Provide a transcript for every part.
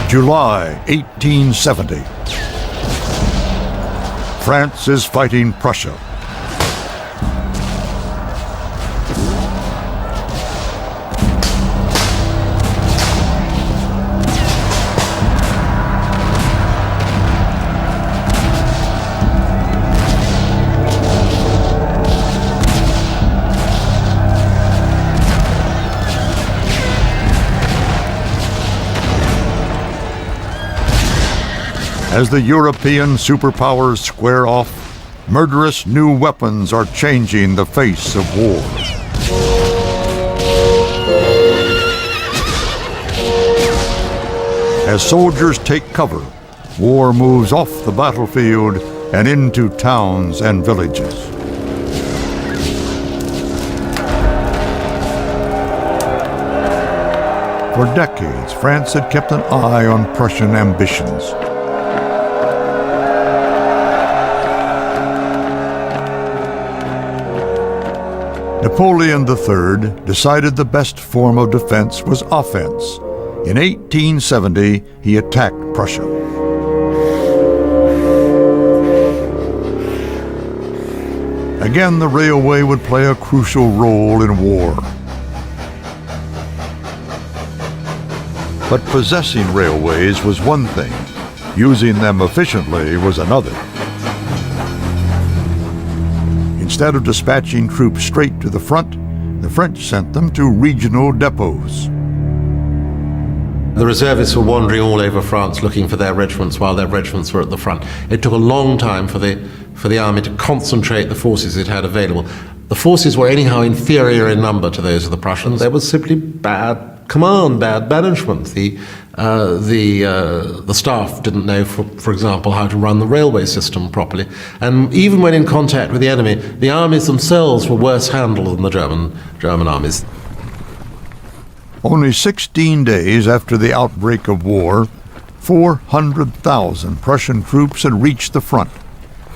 July 1870. France is fighting Prussia. As the European superpowers square off, murderous new weapons are changing the face of war. As soldiers take cover, war moves off the battlefield and into towns and villages. For decades, France had kept an eye on Prussian ambitions. Napoleon III decided the best form of defense was offense. In 1870, he attacked Prussia. Again, the railway would play a crucial role in war. But possessing railways was one thing. Using them efficiently was another. Instead of dispatching troops straight to the front, the French sent them to regional depots. The reservists were wandering all over France looking for their regiments while their regiments were at the front. It took a long time for the army to concentrate the forces it had available. The forces were anyhow inferior in number to those of the Prussians. There was simply bad command, bad management. The staff didn't know, for example, how to run the railway system properly. And even when in contact with the enemy, the armies themselves were worse handled than the German armies. Only 16 days after the outbreak of war, 400,000 Prussian troops had reached the front.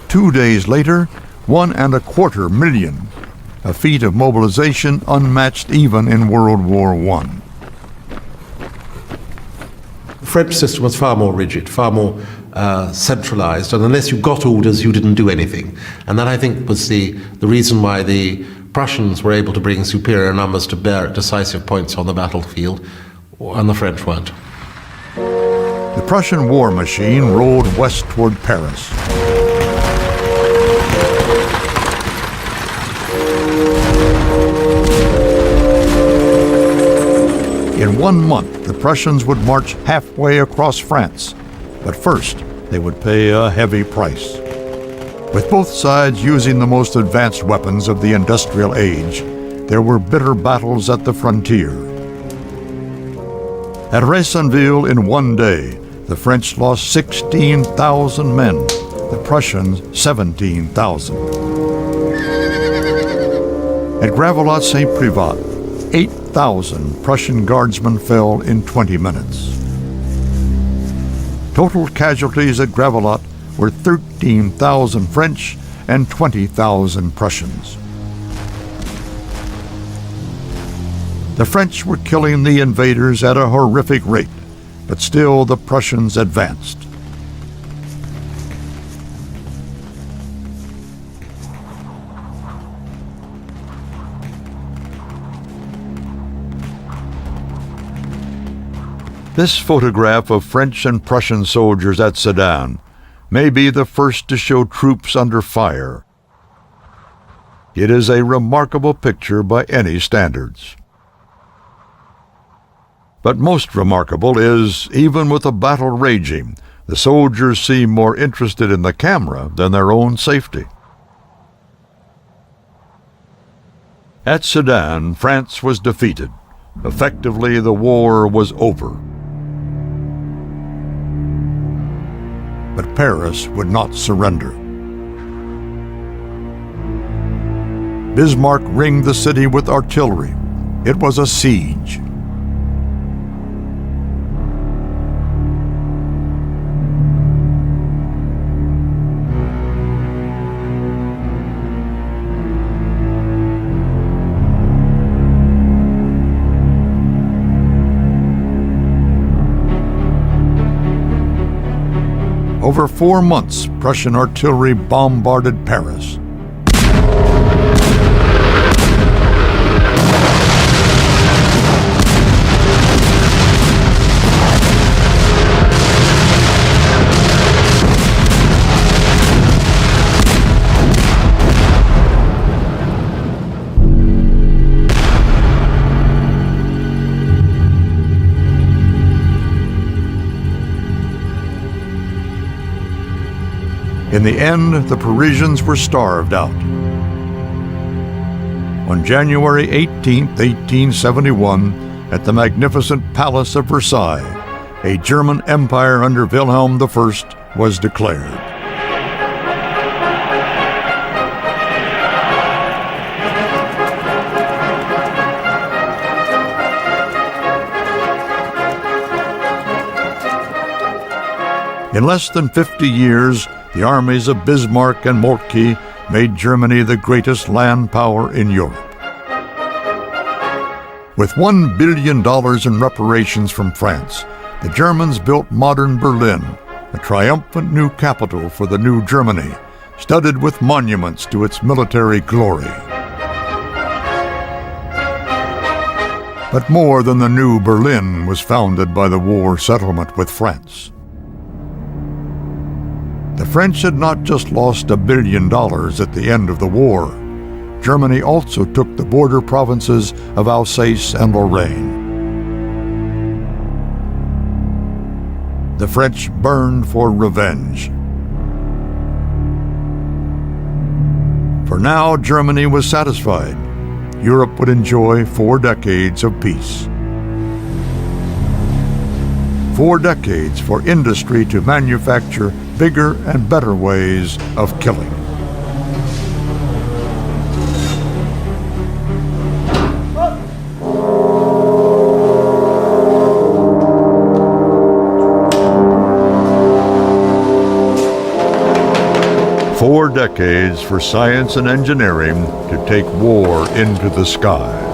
2 days later, 1.25 million, a feat of mobilization unmatched even in World War I. The French system was far more rigid, far more centralized, and unless you got orders, you didn't do anything. And that, I think, was the reason why the Prussians were able to bring superior numbers to bear at decisive points on the battlefield, and the French weren't. The Prussian war machine rolled west toward Paris. In 1 month, the Prussians would march halfway across France, but first they would pay a heavy price. With both sides using the most advanced weapons of the industrial age, there were bitter battles at the frontier. At Raisonville in 1 day, the French lost 16,000 men, the Prussians 17,000. At Gravelotte-Saint-Privat, 8,000 Prussian guardsmen fell in 20 minutes. Total casualties at Gravelotte were 13,000 French and 20,000 Prussians. The French were killing the invaders at a horrific rate, but still the Prussians advanced. This photograph of French and Prussian soldiers at Sedan may be the first to show troops under fire. It is a remarkable picture by any standards. But most remarkable is, even with a battle raging, the soldiers seem more interested in the camera than their own safety. At Sedan, France was defeated. Effectively, the war was over. But Paris would not surrender. Bismarck ringed the city with artillery. It was a siege. Over 4 months, Prussian artillery bombarded Paris. In the end, the Parisians were starved out. On January 18, 1871, at the magnificent Palace of Versailles, a German empire under Wilhelm I was declared. In less than 50 years, the armies of Bismarck and Moltke made Germany the greatest land power in Europe. With $1 billion in reparations from France, the Germans built modern Berlin, a triumphant new capital for the new Germany, studded with monuments to its military glory. But more than the new Berlin was founded by the war settlement with France. The French had not just lost $1 billion at the end of the war. Germany also took the border provinces of Alsace and Lorraine. The French burned for revenge. For now, Germany was satisfied. Europe would enjoy 4 decades of peace. 4 decades for industry to manufacture bigger and better ways of killing. Four decades for science and engineering to take war into the sky.